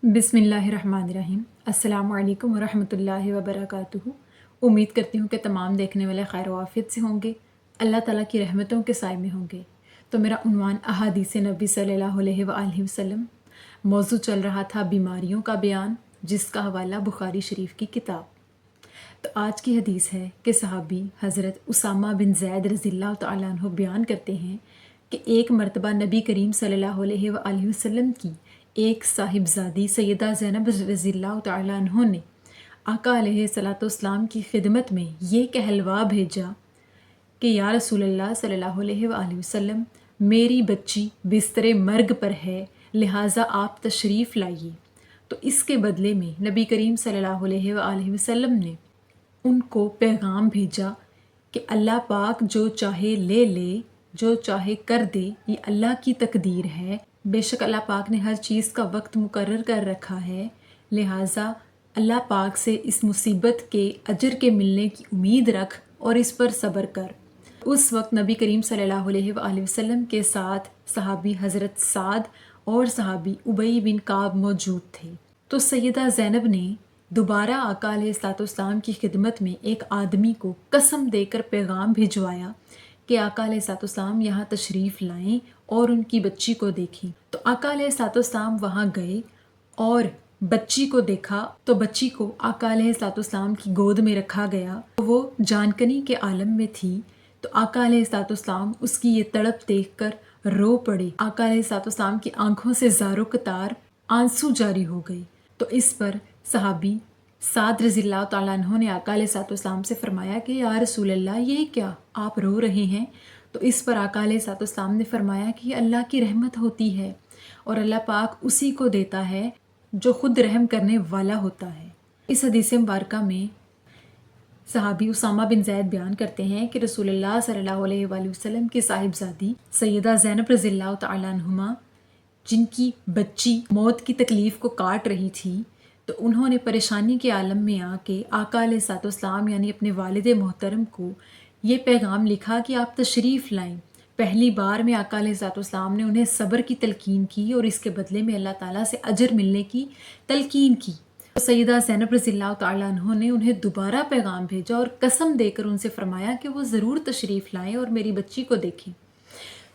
बिस्मिल्लाहिर्रहमानिर्रहीम। अस्सलामु अलैकुम वरहमतुल्लाहि वबरकातुहू। उम्मीद करती हूँ कि तमाम देखने वाले खैर आफियत से होंगे, अल्लाह ताला की रहमतों के साए में होंगे। तो मेरा उन्वान अहादीस नबी सल्लल्लाहु अलैहि वसल्लम। मौजू चल रहा था बीमारियों का बयान, जिसका हवाला बुखारी शरीफ की किताब। तो आज की हदीस है कि सहाबी हज़रत उसामा बिन ज़ैद रज़ियल्लाहु तआला अन्हु बयान करते हैं कि एक मरतबा नबी करीम सल्लल्लाहु अलैहि वसल्लम की एक साहिबजादी सैयदा ज़ैनब रज़ियल्लाहु तआला अन्हा ने आका अलैहिस्सलाम की खिदमत में ये कहलवा भेजा कि या रसूलल्लाह सल्लल्लाहु अलैहि वसल्लम, मेरी बच्ची बिस्तरे मर्ग पर है, लिहाजा आप तशरीफ़ लाइए। तो इसके बदले में नबी करीम सल्लल्लाहु अलैहि वसल्लम ने उनको पैगाम भेजा कि अल्लाह पाक जो चाहे ले ले, जो चाहे कर दे, ये अल्लाह की तकदीर है। बेशक अल्लाह पाक ने हर चीज़ का वक्त मुकर्रर कर रखा है, लिहाजा अल्लाह पाक से इस मुसीबत के अजर के मिलने की उम्मीद रख और इस पर सब्र कर। उस वक्त नबी करीम सल्लल्लाहु अलैहि वसल्लम के साथ सहाबी हज़रत साद और सहाबी उबई बिन काब मौजूद थे। तो सैयदा ज़ैनब ने दोबारा आका अलैहिस्सलाम की खिदमत में एक आदमी को कसम देकर पैगाम भिजवाया कि आका अलैहिस्सलाम यहाँ तशरीफ़ लाएं और उनकी बच्ची को देखें। तो आका अलैहिस्सलाम वहाँ गए और बच्ची को देखा तो बच्ची को आका अलैहिस्सलाम की गोद में रखा गया। वो जानकनी के आलम में थी। तो आका अलैहिस्सलाम उसकी ये तड़प देखकर रो पड़े। आका अलैहिस्सलाम की आंखों से ज़ारो कतार आंसू जारी हो गए। तो इस पर सहाबी साद रज़ियल्लाहु तआला अन्हु ने आका अलैहिस्सलाम से फरमाया कि या रसूल अल्लाह, ये क्या आप रो रहे हैं? तो इस पर आका अलैहिस्सलाम ने फरमाया कि अल्लाह की रहमत होती है और अल्लाह पाक उसी को देता है जो ख़ुद रहम करने वाला होता है। इस हदीस मुबारका में सहाबी उसामा बिन ज़ैद बयान करते हैं कि रसूलुल्लाह सल्लल्लाहु अलैहि वसल्लम की साहिबजादी सैयदा ज़ैनब रज़ियल्लाहु तआला अन्हुमा, जिनकी बच्ची मौत की तकलीफ़ को काट रही थी, तो उन्होंने परेशानी के आलम में आके आका अलैहिस्सलाम यानी अपने वालिद मोहतरम को ये पैगाम लिखा कि आप तशरीफ़ लाएं। पहली बार में आका अलैहिस्सलाम ने उन्हें सब्र की तलकीन की और इसके बदले में अल्लाह ताला से अजर मिलने की तलकीन की। तो सैयदा ज़ैनब रज़ियल्लाहु तआला अन्हा ने उन्हें दोबारा पैगाम भेजा और कसम देकर उनसे फरमाया कि वो ज़रूर तशरीफ़ लाएं और मेरी बच्ची को देखें।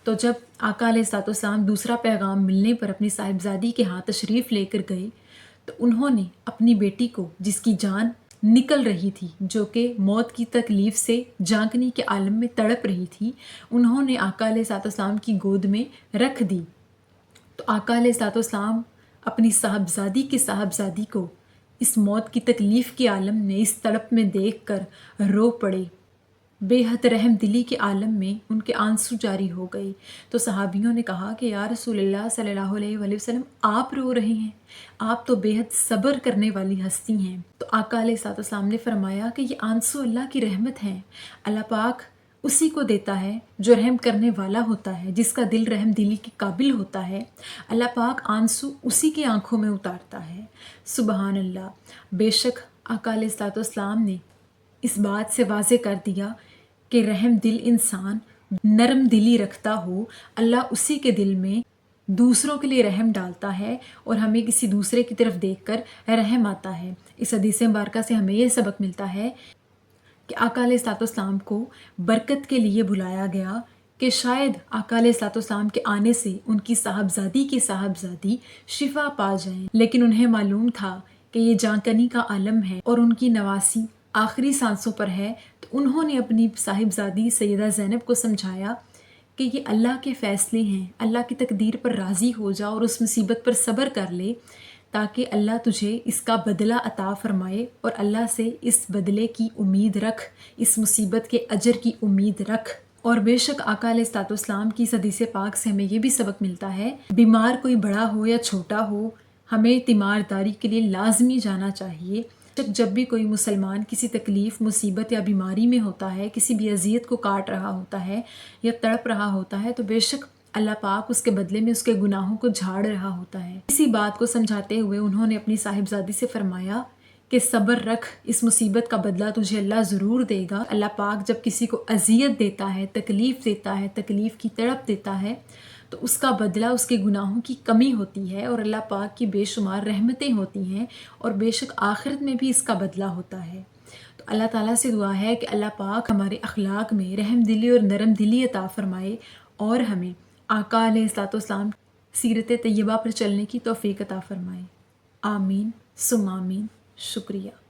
तो जब आका अलैहिस्सलाम दूसरा पैगाम मिलने पर अपनी साहिबजादी के यहाँ तशरीफ़ लेकर गए, तो उन्होंने अपनी बेटी को, जिसकी जान निकल रही थी, जो कि मौत की तकलीफ़ से झांकनी के आलम में तड़प रही थी, उन्होंने आका अलैहिस्सलाम की गोद में रख दी। तो आका अलैहिस्सलाम अपनी साहबजादी को इस मौत की तकलीफ़ के आलम में, इस तड़प में देखकर रो पड़े। बेहद रहम दिली के आलम में उनके आंसू जारी हो गए। तो सहाबियों ने कहा कि या रसूलल्लाह सल्लल्लाहु अलैहि वसल्लम, आप रो रहे हैं, आप तो बेहद सब्र करने वाली हस्ती हैं। तो आका अलैहिस्सलाम ने फरमाया कि ये आंसू अल्लाह की रहमत हैं। अल्लाह पाक उसी को देता है जो रहम करने वाला होता है, जिसका दिल रहम दिली के काबिल होता है। अल्लाह पाक आंसू उसी की आंखों में उतारता है। सुबहान अल्लाह। बेशक आका अलैहिस्सलाम ने इस बात से वाज़े कर दिया कि रहम दिल इंसान नरम दिली रखता हो, अल्लाह उसी के दिल में दूसरों के लिए रहम डालता है और हमें किसी दूसरे की तरफ देखकर रहम आता है। इस हदीस मुबारका से हमें यह सबक मिलता है कि आका अलैहिस्सलाम को बरकत के लिए बुलाया गया कि शायद आका अलैहिस्सलाम के आने से उनकी साहबजादी की साहबजादी शिफा पा जाएं। लेकिन उन्हें मालूम था कि ये जानकनी का आलम है और उनकी नवासी आखिरी सांसों पर है। तो उन्होंने अपनी साहिबजादी सैयदा ज़ैनब को समझाया कि ये अल्लाह के फ़ैसले हैं, अल्लाह की तकदीर पर राज़ी हो जा और उस मुसीबत पर सब्र कर ले, ताकि अल्लाह तुझे इसका बदला अता फ़रमाए और अल्लाह से इस बदले की उम्मीद रख, इस मुसीबत के अजर की उम्मीद रख। और बेशक आका अलैहिस्सलाम की इस हदीस पाक से हमें ये भी सबक मिलता है, बीमार कोई बड़ा हो या छोटा हो, हमें तीमारदारी के लिए लाजमी जाना चाहिए। जब भी कोई मुसलमान किसी तकलीफ़, मुसीबत या बीमारी में होता है, किसी भी अज़ियत को काट रहा होता है या तड़प रहा होता है, तो बेशक अल्लाह पाक उसके बदले में उसके गुनाहों को झाड़ रहा होता है। इसी बात को समझाते हुए उन्होंने अपनी साहिबजादी से फरमाया कि सब्र रख, इस मुसीबत का बदला तुझे अल्लाह ज़रूर देगा। अल्लाह पाक जब किसी को अज़ियत देता है, तकलीफ़ देता है, तकलीफ़ की तड़प देता है, تو اس کا بدلہ اس کے گناہوں کی کمی ہوتی ہے، اور اللہ پاک کی بے شمار رحمتیں ہوتی ہیں، اور بے شک آخرت میں بھی اس کا بدلہ ہوتا ہے۔ تو اللہ تعالیٰ سے دعا ہے کہ اللہ پاک ہمارے اخلاق میں رحم دلی اور نرم دلی عطا فرمائے، اور ہمیں آقا علیہ الصلوۃ والسلام سیرت طیبہ پر چلنے کی توفیق عطا فرمائے۔ آمین ثم آمین۔ شکریہ۔